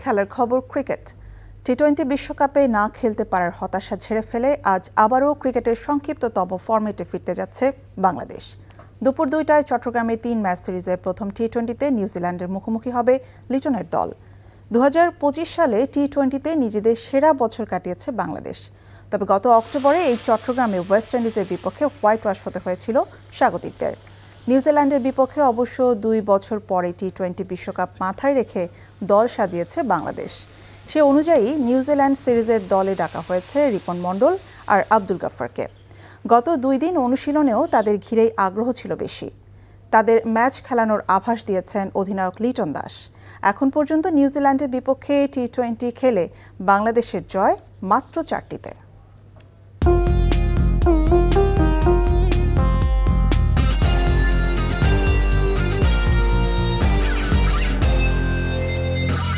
খেলার খবর ক্রিকেট। টি-20 বিশ্বকাপে না খেলতে পারার হতাশা ঝেড়ে ফেলে আজ আবারও ক্রিকেটের সংক্ষিপ্ততম ফরম্যাটে ফিরতে যাচ্ছে বাংলাদেশ। দুপুর 2টায় চট্টগ্রামে 3 ম্যাচ সিরিজের প্রথম টি-20তে নিউজিল্যান্ডের মুখোমুখি হবে লিটনের দল। 2025 সালে টি-20তে নিজেদের সেরা বছর কাটিয়েছে বাংলাদেশ। তবে গত অক্টোবরে এই চট্টগ্রামে ওয়েস্ট ইন্ডিজের বিপক্ষে হোয়াইট ওয়াশ হতে হয়েছিল স্বাগতিকদের। নিউজিল্যান্ডের বিপক্ষে অবশ্য 2 বছর পরে টি-20 বিশ্বকাপ মাথায় রেখে দল সাজিয়েছে বাংলাদেশ। সে অনুযায়ী নিউজিল্যান্ড সিরিজের দলে ডাকা হয়েছে রিপন মণ্ডল আর আব্দুল গাফফারকে। গত 2 দিন অনুশীলনেও তাদের ঘিরেই আগ্রহ ছিল বেশি। তাদের ম্যাচ খেলানোর আভাস দিয়েছেন অধিনায়ক লিটন দাস। এখন পর্যন্ত নিউজিল্যান্ডের বিপক্ষে টি-20 খেলে বাংলাদেশের জয় মাত্র 4টিতে।